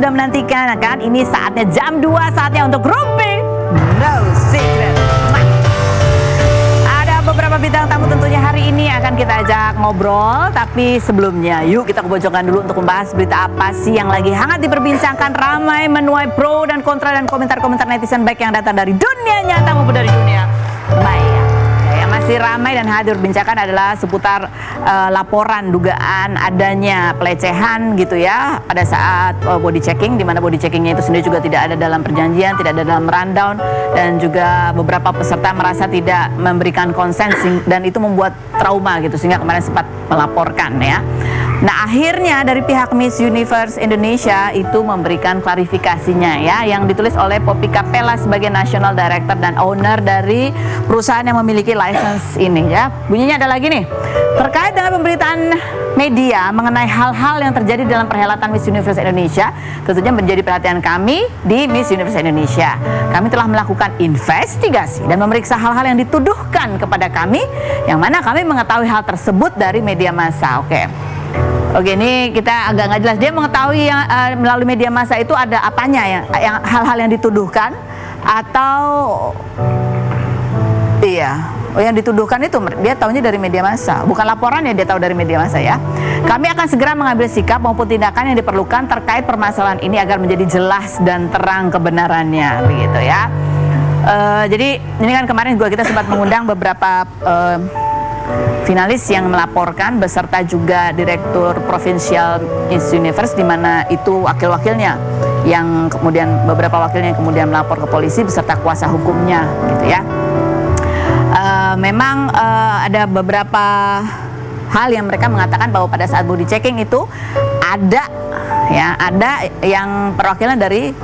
sudah menantikan kan? Ini saatnya jam 2, saatnya untuk Rumpi No Secret. Ada beberapa bintang tamu tentunya hari ini akan kita ajak ngobrol. Tapi sebelumnya yuk kita kebojongkan dulu untuk membahas berita apa sih yang lagi hangat diperbincangkan, ramai menuai pro dan kontra dan komentar-komentar netizen baik yang datang dari dunia nyata maupun dari dunia maya. Masih ramai dan hadir dibincangkan adalah seputar laporan dugaan adanya pelecehan gitu ya pada saat body checking, di mana body checkingnya itu sendiri juga tidak ada dalam perjanjian, tidak ada dalam rundown, dan juga beberapa peserta merasa tidak memberikan konsen dan itu membuat trauma gitu sehingga kemarin sempat melaporkan ya. Nah, akhirnya dari pihak Miss Universe Indonesia itu memberikan klarifikasinya ya, yang ditulis oleh Poppy Capella sebagai National Director dan Owner dari perusahaan yang memiliki license ini ya. Bunyinya ada lagi nih, terkait dengan pemberitaan media mengenai hal-hal yang terjadi dalam perhelatan Miss Universe Indonesia, tentunya menjadi perhatian kami di Miss Universe Indonesia. Kami telah melakukan investigasi dan memeriksa hal-hal yang dituduhkan kepada kami, yang mana kami mengetahui hal tersebut dari media massa. Oke, ini kita agak nggak jelas. Dia mengetahui yang melalui media massa itu ada apanya ya, yang hal-hal yang dituduhkan atau yang dituduhkan itu dia tahunya dari media massa, bukan laporannya dia tahu dari media massa ya. Kami akan segera mengambil sikap maupun tindakan yang diperlukan terkait permasalahan ini agar menjadi jelas dan terang kebenarannya, begitu ya. Jadi ini kan kemarin kita sempat mengundang beberapa finalis yang melaporkan beserta juga Direktur Provinsial Miss Universe, di mana itu wakil-wakilnya yang kemudian beberapa wakilnya yang kemudian melapor ke polisi beserta kuasa hukumnya gitu ya. Memang ada beberapa hal yang mereka mengatakan bahwa pada saat body checking itu ada yang perwakilan dari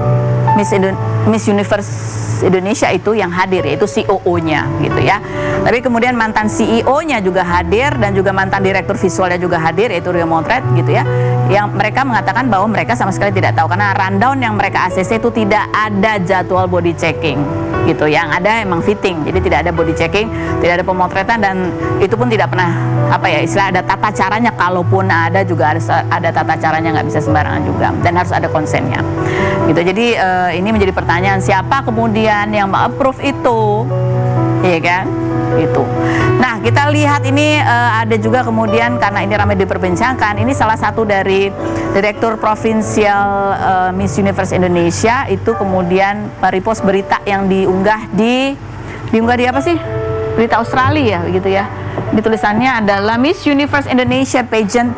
Miss Universe Indonesia itu yang hadir, yaitu CEO-nya gitu ya. Tapi kemudian mantan CEO-nya juga hadir dan juga mantan direktur visualnya juga hadir, yaitu Rio Motret gitu ya. Yang mereka mengatakan bahwa mereka sama sekali tidak tahu karena rundown yang mereka ACC itu tidak ada jadwal body checking gitu. Yang ada emang fitting, jadi tidak ada body checking, tidak ada pemotretan, dan itu pun tidak pernah ada tata caranya. Kalaupun ada juga ada tata caranya, nggak bisa sembarangan juga, dan harus ada konsennya gitu. Jadi ini menjadi pertanyaan, siapa kemudian yang approve itu, iya kan? Gitu. Nah, kita lihat ini ada juga kemudian, karena ini ramai diperbincangkan, ini salah satu dari Direktur Provinsial Miss Universe Indonesia itu kemudian merepost berita yang diunggah di apa sih? Berita Australia ya, gitu ya. Di tulisannya adalah Miss Universe Indonesia pageant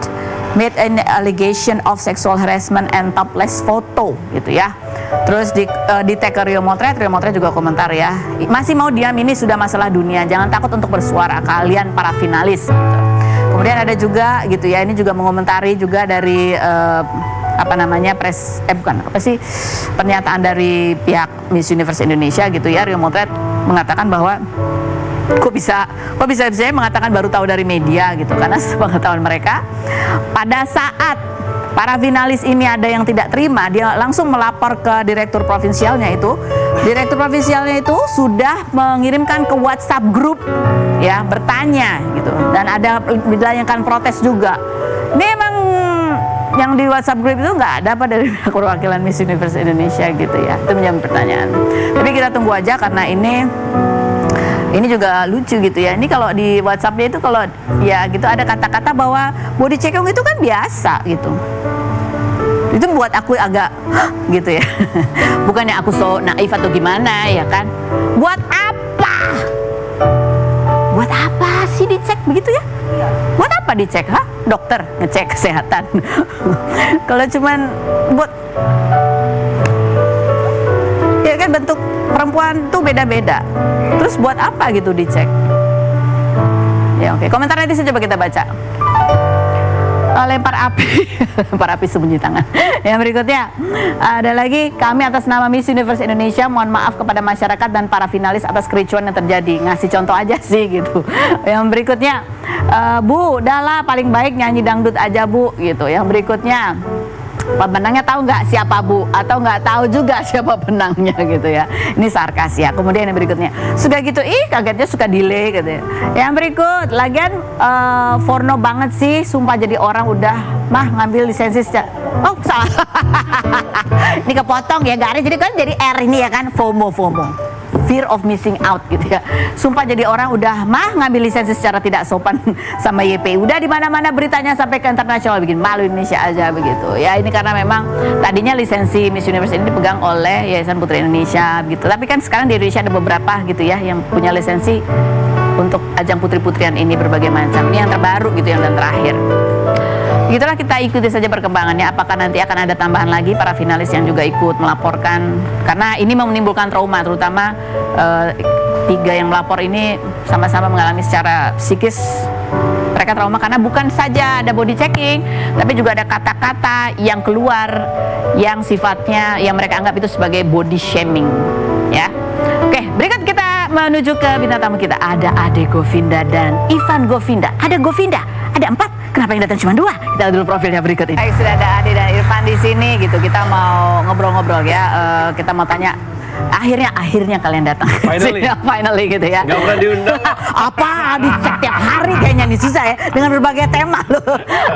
made an allegation of sexual harassment and topless photo gitu ya. Terus di tag ke Rio Motret juga komentar ya, masih mau diam, ini sudah masalah dunia, jangan takut untuk bersuara kalian para finalis gitu. Kemudian ada juga gitu ya, ini juga mengomentari juga dari pernyataan dari pihak Miss Universe Indonesia gitu ya. Rio Motret mengatakan bahwa kok bisa saya mengatakan baru tahu dari media gitu, karena sepengetahuan mereka pada saat para finalis ini ada yang tidak terima, dia langsung melapor ke direktur provinsialnya itu. Direktur provinsialnya itu sudah mengirimkan ke WhatsApp grup ya, bertanya gitu, dan ada dilayangkan protes juga. Ini emang yang di WhatsApp group itu nggak ada apa dari perwakilan Miss Universe Indonesia gitu ya. Itu menjadi pertanyaan. Tapi kita tunggu aja, karena ini juga lucu gitu ya. Ini kalau di WhatsApp-nya itu kalau ya gitu ada kata-kata bahwa body checking itu kan biasa gitu. Itu buat aku agak gitu ya. Bukannya aku so naif atau gimana ya kan. Buat apa? Buat apa sih dicek begitu ya? Buat apa dicek? Dokter ngecek kesehatan. Kalau cuman buat ya kan, bentuk perempuan tuh beda-beda. Terus buat apa gitu dicek? Ya oke. Komentar netizen coba kita baca. Lempar api sembunyi tangan. Yang berikutnya ada lagi, kami atas nama Miss Universe Indonesia mohon maaf kepada masyarakat dan para finalis atas kericuan yang terjadi. Ngasih contoh aja sih gitu. Yang berikutnya, Bu, udahlah paling baik nyanyi dangdut aja Bu gitu. Yang berikutnya, pemenangnya tahu nggak siapa Bu, atau nggak tahu juga siapa penangnya gitu ya. Ini sarkas ya. Kemudian yang berikutnya, sudah gitu kagetnya suka delay gitu ya. Yang berikut, lagian porno banget sih, sumpah jadi orang udah mah ngambil lisensi Oh, salah. Ini kepotong ya garis, jadi kan jadi R ini ya kan, FOMO. Fear of missing out gitu ya. Sumpah jadi orang udah ngambil lisensi secara tidak sopan sama YPI. Udah di mana-mana beritanya sampai ke internasional, bikin malu Indonesia aja begitu. Ya ini karena memang tadinya lisensi Miss Universe ini dipegang oleh Yayasan Putri Indonesia gitu. Tapi kan sekarang di Indonesia ada beberapa gitu ya yang punya lisensi untuk ajang putri-putrian ini berbagai macam. Ini yang terbaru gitu, yang dan terakhir. Gitulah, kita ikuti saja perkembangannya. Apakah nanti akan ada tambahan lagi para finalis yang juga ikut melaporkan? Karena ini menimbulkan trauma, terutama 3 yang melapor ini sama-sama mengalami secara psikis. Mereka trauma karena bukan saja ada body checking, tapi juga ada kata-kata yang keluar yang sifatnya yang mereka anggap itu sebagai body shaming. Ya, oke. Berikut kita menuju ke bintang tamu kita. Ada Ade Govinda dan Ivan Govinda. Ada Govinda, ada 4. Kenapa yang datang cuma 2? Kita lihat dulu profilnya berikut ini. Baik, sudah ada Ade dan Irfan di sini gitu. Kita mau ngobrol-ngobrol ya. Kita mau tanya, akhirnya kalian datang. Finally gitu ya. Gak pernah diundang. Apa dicek tiap hari kayaknya nih, susah ya dengan berbagai tema loh.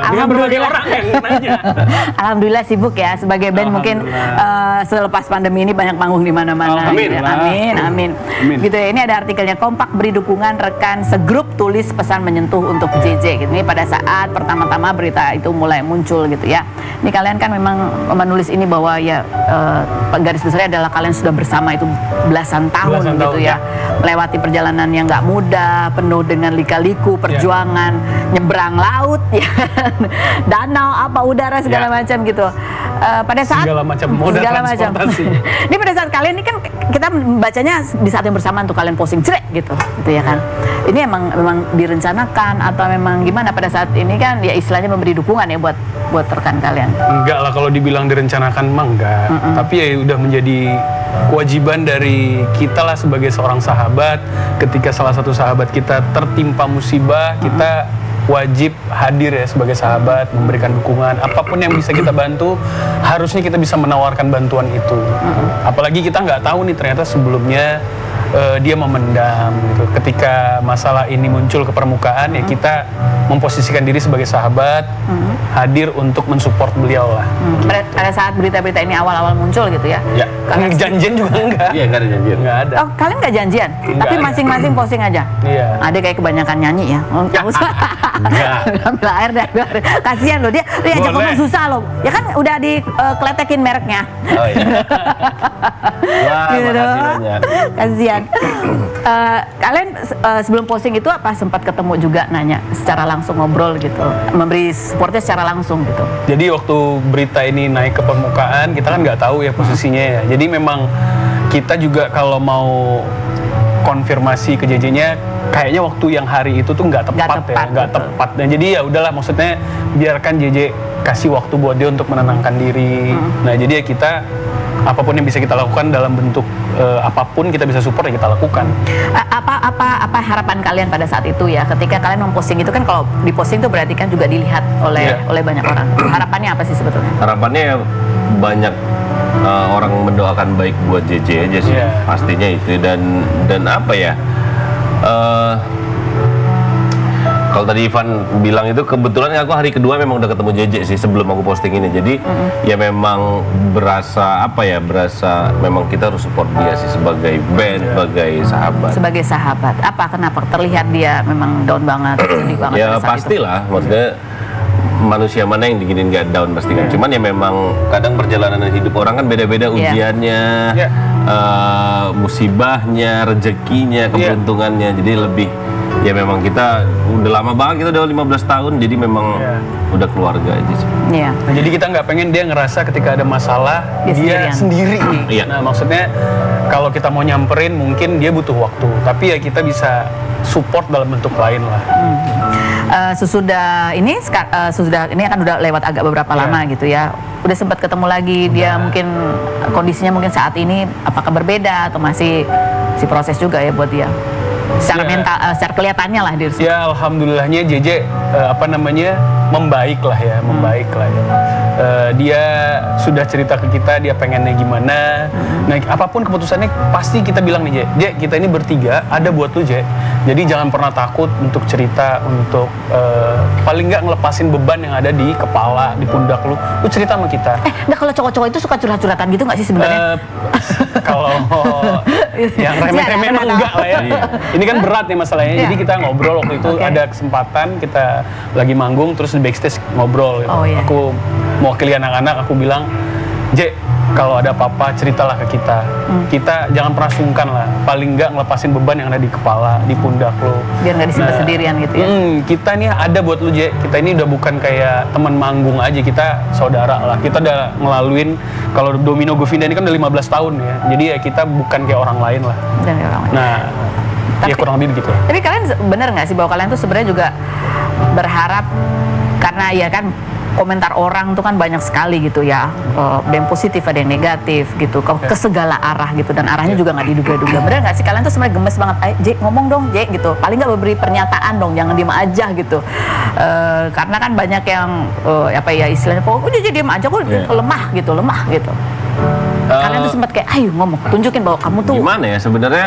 Alhamdulillah. Orang yang nanya. Alhamdulillah sibuk ya sebagai band, mungkin selepas pandemi ini banyak panggung di mana-mana. Amin. Gitu. Amin. Gitu ya. Ini ada artikelnya, kompak beri dukungan rekan segrup tulis pesan menyentuh untuk JJ gitu. Ini pada saat pertama-tama berita itu mulai muncul gitu ya. Ini kalian kan memang menulis ini bahwa ya garis besarnya adalah kalian sudah bersama itu belasan tahun gitu ya. Melewati perjalanan yang nggak mudah, penuh dengan lika-liku, perjuangan, nyebrang laut, ya, danau, udara segala macam gitu. Pada saat segala macam moda transportasi. Ini pada saat kalian ini kan kita membacanya di saat yang bersamaan tuh kalian posting jelek gitu ya kan. Ini memang direncanakan atau memang gimana pada saat ini kan ya istilahnya memberi dukungan ya buat rekan kalian? Enggak lah, kalau dibilang direncanakan mah enggak. Tapi ya udah menjadi kewajiban dari kita lah sebagai seorang sahabat. Ketika salah satu sahabat kita tertimpa musibah, kita wajib hadir ya sebagai sahabat, memberikan dukungan. Apapun yang bisa kita bantu, harusnya kita bisa menawarkan bantuan itu. Apalagi kita nggak tahu nih, ternyata sebelumnya dia memendam gitu. Ketika masalah ini muncul ke permukaan, ya kita memposisikan diri sebagai sahabat, hadir untuk mensupport beliau lah. Pada saat berita-berita ini awal-awal muncul gitu ya? Ya, karena janjian juga enggak. Iya, enggak ada janjian. Enggak ada. Oh, kalian nggak janjian? Tapi masing-masing posting aja? Iya. Ada kayak kebanyakan nyanyi ya? Enggak usah. Ambil air deh. Kasian loh, dia ajak ngomong susah loh. Ya kan udah dikletekin mereknya. Oh iya. Wah, gitu makasih banyak. Kasian. Kalian sebelum posting itu apa sempat ketemu juga nanya secara langsung, ngobrol gitu, memberi supportnya secara langsung gitu? Jadi waktu berita ini naik ke permukaan, kita kan nggak tahu ya posisinya ya. Jadi memang kita juga kalau mau konfirmasi ke JJ-nya, kayaknya waktu yang hari itu tuh nggak tepat. Dan jadi ya udahlah, maksudnya biarkan JJ kasih waktu buat dia untuk menenangkan diri. Nah jadi ya kita apapun yang bisa kita lakukan dalam bentuk apapun kita bisa support ya kita lakukan. Apa harapan kalian pada saat itu ya, ketika kalian memposting itu kan, kalau diposting itu berarti kan juga dilihat oleh banyak orang. Harapannya apa sih sebetulnya? Harapannya ya banyak orang mendoakan baik buat JJ aja sih, pastinya itu. Dan apa ya, kalau tadi Ivan bilang itu, kebetulan aku hari kedua memang udah ketemu JJ sih sebelum aku posting ini. Jadi ya memang berasa memang kita harus support dia sih sebagai band, sebagai sahabat. Sebagai sahabat. Kenapa terlihat dia memang down banget, sedih banget? Ya pastilah, maksudnya manusia mana yang diginin gak down pasti kan. Cuman ya memang kadang perjalanan hidup orang kan beda-beda ujiannya, musibahnya, rezekinya, keberuntungannya. Jadi lebih ya memang kita udah lama banget, kita udah 15 tahun, jadi memang udah keluarga aja sih. Nah, jadi kita nggak pengen dia ngerasa ketika ada masalah dia sendiri. Nah maksudnya kalau kita mau nyamperin mungkin dia butuh waktu, tapi ya kita bisa support dalam bentuk lain lah. Sesudah ini kan udah lewat agak beberapa lama gitu ya. Udah sempat ketemu lagi, dia mungkin kondisinya mungkin saat ini apakah berbeda atau masih proses juga ya buat dia? Secara mental, secara kelihatannya lah dia. Ya alhamdulillahnya JJ membaik lah ya, dia sudah cerita ke kita dia pengennya gimana. Nah, apapun keputusannya pasti kita bilang nih, Je, kita ini bertiga ada buat lu, Je. Jadi jangan pernah takut untuk cerita, untuk paling nggak ngelepasin beban yang ada di kepala, di pundak lu. Lu cerita sama kita. Nah kalau cowok-cowok itu suka curhat-curhatan gitu nggak sih sebenarnya? Kalau yang remeh-remeh emang enggak lah ya. Ini kan berat nih masalahnya. Iya. Jadi kita ngobrol waktu itu, ada kesempatan kita lagi manggung terus di backstage ngobrol gitu. Oh, iya. Aku mewakili anak-anak, aku bilang, "Je, kalau ada apa-apa ceritalah ke kita. Kita jangan pernah sungkan lah. Paling nggak ngelepasin beban yang ada di kepala, di pundak lo. Biar nggak disimpan sendirian gitu ya. Kita nih ada buat lu, Je. Kita ini udah bukan kayak teman manggung aja, kita saudara lah. Kita udah ngelaluin, kalau Domino Govinda ini kan udah 15 tahun ya. Jadi ya kita bukan kayak orang lain lah. Dan orang lain. Nah, ya kurang lebih begitu. Tapi kalian bener nggak sih bahwa kalian tuh sebenarnya juga berharap, karena ya kan komentar orang tuh kan banyak sekali gitu ya, ada yang positif ada yang negatif gitu, ke segala arah gitu, dan arahnya juga nggak diduga-duga. Bener nggak sih kalian tuh sebenarnya gemes banget, Je ngomong dong Je gitu, paling nggak beri pernyataan dong, jangan diem aja gitu. Karena kan banyak yang apa ya istilahnya, kok udah jadi diem aja kok lemah gitu. Kalian tuh sempat kayak, ayo ngomong, tunjukin bahwa kamu tuh gimana ya sebenarnya.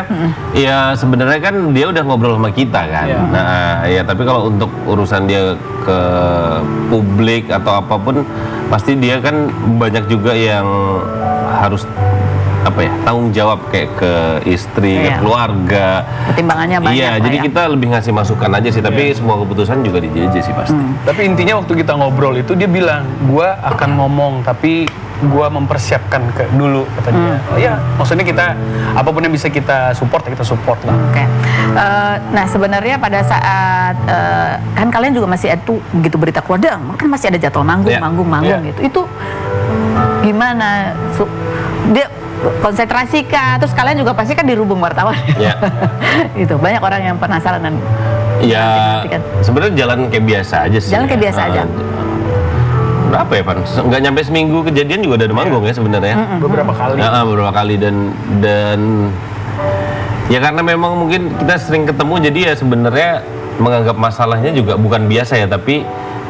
Ya sebenarnya kan dia udah ngobrol sama kita kan. Nah ya, tapi kalau untuk urusan dia ke publik atau apapun, pasti dia kan banyak juga yang harus apa ya, tanggung jawab kayak ke istri, ke keluarga. Pertimbangannya banyak. Iya, jadi kita lebih ngasih masukan aja sih, tapi semua keputusan juga di JJ sih pasti. Tapi intinya waktu kita ngobrol itu dia bilang, gua akan ngomong tapi gua mempersiapkan dulu, kata dia. Oh ya, maksudnya kita apapun yang bisa kita support lah. Oke. Nah sebenarnya pada saat kan kalian juga masih ada tuh gitu berita keluar, kan masih ada jadwal manggung gitu. Itu gimana? Dia konsentrasi kah? Terus kalian juga pasti kan dirubung wartawan. Itu banyak orang yang penasaran dan ya sebenarnya jalan kayak biasa aja sih. Jalan kayak biasa aja. Berapa ya, Pan? Nggak nyampe seminggu kejadian juga udah ada manggung ya sebenarnya. Beberapa kali. Beberapa kali dan ya karena memang mungkin kita sering ketemu, jadi ya sebenarnya menganggap masalahnya juga bukan biasa ya, tapi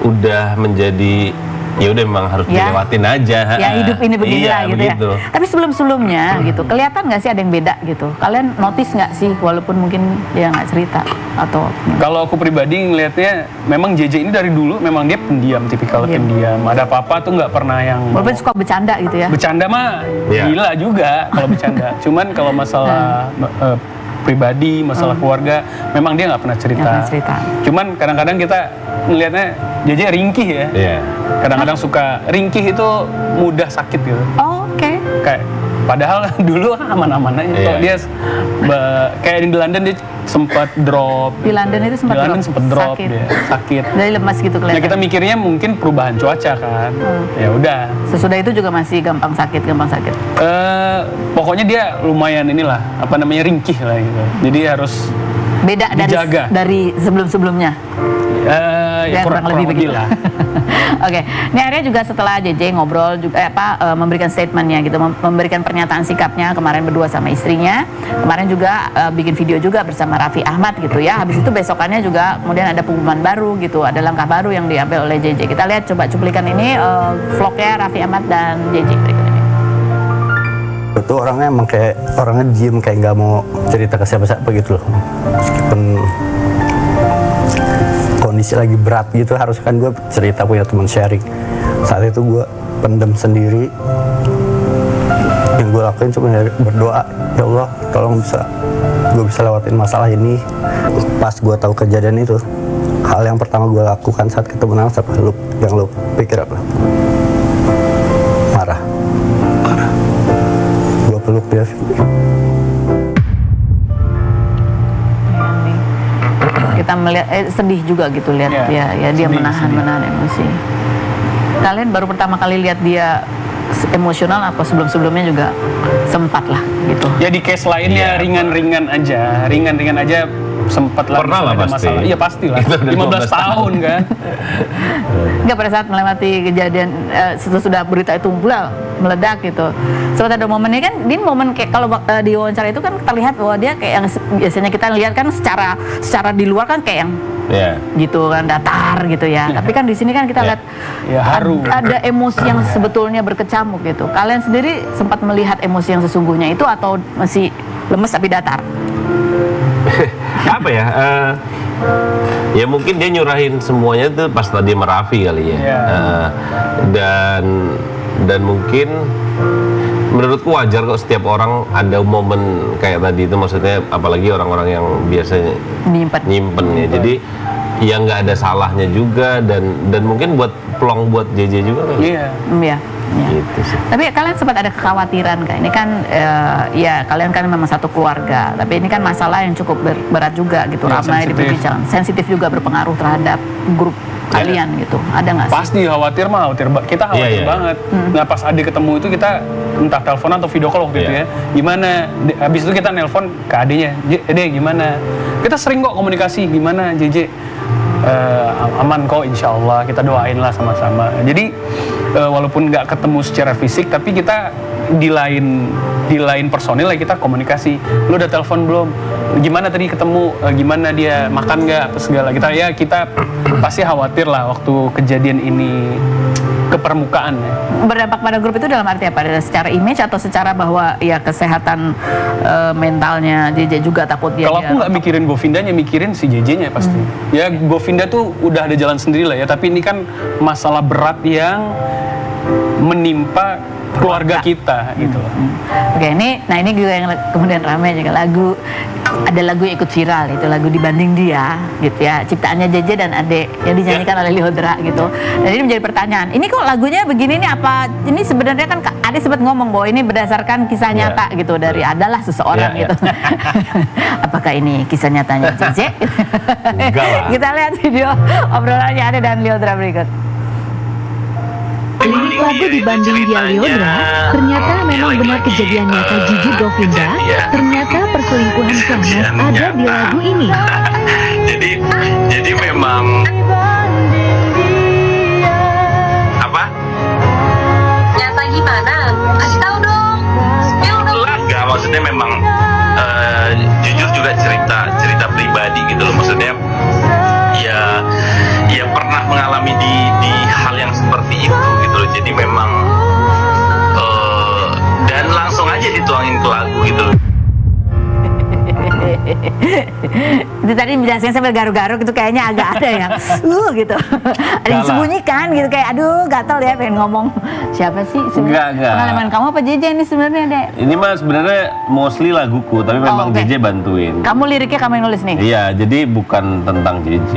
udah menjadi ya udah memang harus dilewatin aja. Ya hidup ini beginilah gitu begitu. ya. Tapi sebelum-sebelumnya gitu, kelihatan nggak sih ada yang beda gitu? Kalian notice nggak sih, walaupun mungkin dia nggak cerita atau? Kalau aku pribadi ngelihatnya, memang JJ ini dari dulu memang dia pendiam, tipikal pendiam. Ada apa-apa tuh nggak pernah yang. Walaupun suka bercanda gitu ya? Bercanda mah gila juga kalau bercanda. Cuman kalau masalah pribadi, masalah keluarga, memang dia nggak pernah cerita. Cuman kadang-kadang kita ngelihatnya JJ ringkih ya. Kadang-kadang suka ringkih itu mudah sakit gitu. Oh, oke. Kayak padahal dulu aman-aman aja. Dia kayak di London dia sempat drop. Di London itu sempat drop. Sakit. Dia sakit. Dari lemas gitu kelihatan. Nah, kita mikirnya mungkin perubahan cuaca kan. Ya udah. Sesudah itu juga masih gampang sakit. Pokoknya dia lumayan inilah, apa namanya, ringkih lah gitu. Jadi harus beda dari sebelum-sebelumnya. Ya kurang lebih begitu lah. Oke, ini akhirnya juga setelah JJ ngobrol juga memberikan statementnya gitu, memberikan pernyataan sikapnya kemarin berdua sama istrinya. Kemarin juga bikin video juga bersama Raffi Ahmad gitu ya. Habis itu besokannya juga kemudian ada pengumuman baru gitu, ada langkah baru yang diambil oleh JJ. Kita lihat coba cuplikan ini vlognya Raffi Ahmad dan JJ berikut ini. Itu orangnya emang kayak orangnya diem, kayak nggak mau cerita ke siapa-siapa gitu loh. Meskipun kondisi lagi berat gitu, harus kan gue cerita, punya teman sharing. Saat itu gue pendem sendiri. Yang gue lakuin cuma berdoa, ya Allah tolong gue bisa lewatin masalah ini. Pas gue tahu kejadian itu, hal yang pertama gue lakukan saat ketemu Nangis apa? Yang lo pikir apa? Marah. Gue peluk dia. Kita melihat sedih juga gitu lihat ya dia menahan emosi. Kalian baru pertama kali lihat dia emosional apa sebelum-sebelumnya juga sempat lah gitu? Ya di case lainnya ringan-ringan aja sempat lah. Pernah lah pasti. Masalah. Iya pasti lah. 15 tahun kan. Enggak, pada saat melewati kejadian sesudah berita itu meledak gitu. Sempat ada momennya kan, di momen kayak kalau di wawancara itu kan kita lihat bahwa dia kayak yang biasanya kita lihat kan secara di luar kan kayak yang gitu kan datar gitu ya. Tapi kan di sini kan kita lihat haru. Ada emosi yang sebetulnya berkecamuk gitu. Kalian sendiri sempat melihat emosi yang sesungguhnya itu atau masih lemes tapi datar? Apa ya? Ya mungkin dia nyurahin semuanya itu pas tadi Merafi kali ya. Dan mungkin menurutku wajar kok setiap orang ada momen kayak tadi itu, maksudnya apalagi orang-orang yang biasanya nyimpen ya. Jadi ya nggak ada salahnya juga, dan mungkin buat plong buat JJ juga kan. Iya. Gitu sih. Tapi kalian sempat ada kekhawatiran kan? Ini kan ya kalian kan memang satu keluarga, tapi ini kan masalah yang cukup berat juga gitu, ramai diperbincangkan, sensitif juga, berpengaruh terhadap grup kalian gitu. Ada nggak sih? Pasti khawatir kita khawatir banget. Nah pas Ade ketemu itu kita entah telepon atau video call waktu itu ya. Gimana? Habis itu kita nelpon ke adenya, Ade gimana? Kita sering kok komunikasi, gimana JJ? Aman kok, insya Allah, kita doain lah sama-sama. Jadi walaupun nggak ketemu secara fisik, tapi kita di lain personil lah kita komunikasi. Lu udah telepon belum? Gimana tadi ketemu? Gimana dia makan nggak? Apa segala. Kita pasti khawatir lah waktu kejadian ini ke permukaan ya. Berdampak pada grup itu dalam arti apa? Secara image atau secara bahwa ya kesehatan mentalnya JJ juga takut dia. Kalau aku nggak mikirin Govindanya, mikirin si JJ-nya pasti. Ya Govinda tuh udah ada jalan sendiri lah ya. Tapi ini kan masalah berat yang menimpa keluarga kita gitu. Oke, ini juga yang kemudian ramai juga ada lagu yang ikut viral, itu lagu Dibanding Dia gitu ya, ciptaannya JJ dan Ade yang dinyanyikan oleh Lyodra gitu. Dan ini menjadi pertanyaan, ini kok lagunya begini nih, apa ini sebenarnya kan Ade sempat ngomong bahwa ini berdasarkan kisah nyata gitu dari adalah seseorang gitu. Apakah ini kisah nyatanya JJ? Enggak lah. Kita lihat video obrolannya Ade dan Lyodra berikut. Lirik lagu Dibanding Dia Lyodra, ternyata memang benar kejadian nyata Gigi Govinda. Ternyata perselingkuhan sangat ada di lagu ini. Jadi memang apa? Nyata gimana? Kasih tahu dong. Enggak, maksudnya memang jujur juga cerita pribadi gitu loh, maksudnya ya pernah mengalami di hal yang seperti itu gitu loh, jadi memang dan langsung aja dituangin ke lagu gitu loh. Itu tadi menjelaskan sambil garuk-garuk itu kayaknya agak ada yang gitu. Ada yang disembunyikan gitu, kayak aduh gatel ya pengen ngomong. Siapa sih sebenarnya? Enggak. Pengalaman kamu apa JJ ini sebenarnya, Dek? Ini mah sebenarnya mostly laguku, tapi memang JJ bantuin. Kamu liriknya kamu yang nulis nih? Iya, jadi bukan tentang JJ.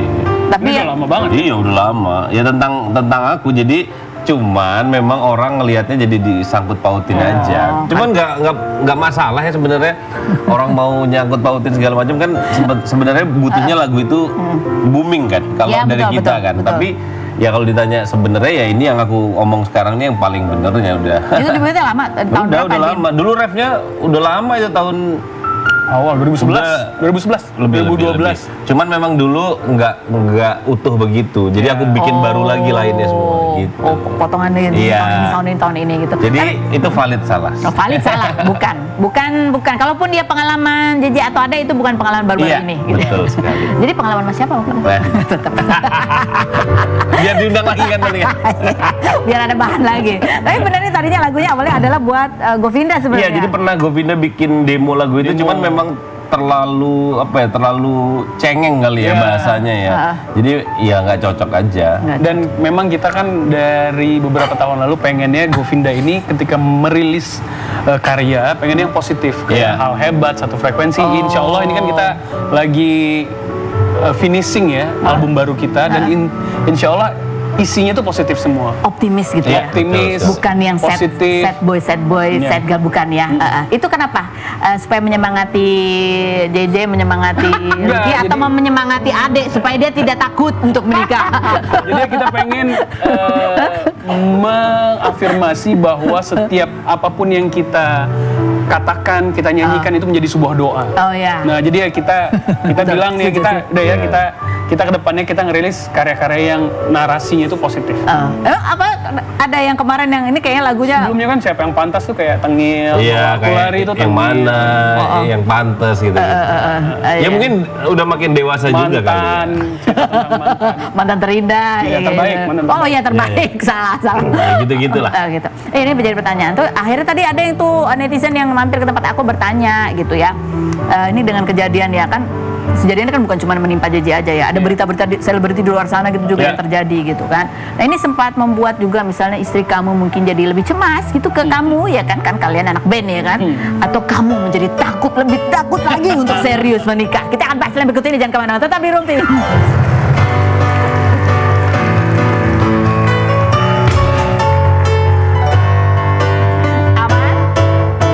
Tapi ini udah lama banget. Iya, udah lama. Ya tentang aku, jadi cuman memang orang ngelihatnya jadi disangkut pautin aja. Cuman nggak masalah ya sebenarnya. Orang mau nyangkut pautin segala macam kan sebenarnya butuhnya lagu itu booming kan kalau Ya, dari betul, kita betul, kan. betul. Tapi ya kalau ditanya sebenarnya ya ini yang aku omong sekarang ini yang paling benernya udah. itu dibuatnya lama, tahun berapa? udah lama. Dulu refnya udah lama itu tahun Awal 2011. lebih 2012. Cuman memang dulu nggak utuh begitu. Jadi aku bikin baru lagi lainnya semua gitu. Oh, potongan ini tahun ini gitu. Jadi Tapi, itu valid salah. valid salah, bukan. Kalaupun dia pengalaman JJ atau ada itu bukan pengalaman baru Iya, ini. Gitu. betul sekali. Jadi pengalaman mas siapa mungkin? Biar diundang lagi kan tadi kan. Biar ada bahan lagi. Tapi benar nih tadinya lagunya awalnya adalah buat Govinda sebenarnya. Iya, jadi pernah Govinda bikin demo lagu itu, cuman memang terlalu cengeng kali ya bahasanya ya. Jadi ya nggak cocok aja. Dan memang kita kan dari beberapa tahun lalu pengennya Govinda ini ketika merilis karya pengennya yang positif, kayak hal hebat, satu frekuensi. Insya Allah ini kan kita lagi finishing ya album baru kita, dan insya Allah isinya tuh positif semua. Optimis gitu ya. Optimis, bukan yang positif. sad boy, sad girl, bukan ya. Itu kenapa? Supaya menyemangati JJ, menyemangati Ricky, atau menyemangati Ade supaya dia tidak takut untuk menikah. Jadi kita pengen mengafirmasi bahwa setiap apapun yang kita katakan, kita nyanyikan itu menjadi sebuah doa. Oh ya. Nah, jadi ya kita bilang nih, kita kita kedepannya kita ngerilis karya-karya yang narasinya itu positif. Emang apa ada yang kemarin yang ini kayaknya lagunya Sebelumnya kan siapa yang pantas tuh kayak Tengil, Iya, Kulari kayak itu yang Tengil. mana, yang pantas gitu. Ya iya. mungkin udah makin dewasa juga kali. Mantan, cerita tentang mantan. mantan terindah. Iya, terbaik, mantan Oh terbaik. iya terbaik, salah. Nah, gitu-gitulah. Gitu. Ini menjadi pertanyaan tuh. Akhirnya tadi ada yang tuh netizen yang mampir ke tempat aku bertanya gitu ya. Ini dengan kejadian ya kan. Kejadian ini kan bukan cuma menimpa JJ aja ya. Ada berita-berita selebriti di luar sana gitu juga Iya. yang terjadi gitu kan. Nah ini sempat membuat juga misalnya istri kamu mungkin jadi lebih cemas gitu ke kamu ya kan kalian anak band ya kan. Atau kamu menjadi lebih takut lagi untuk serius menikah. Kita akan bahas lebih berikut ini, jangan kemana-mana. Tetap di Room TV.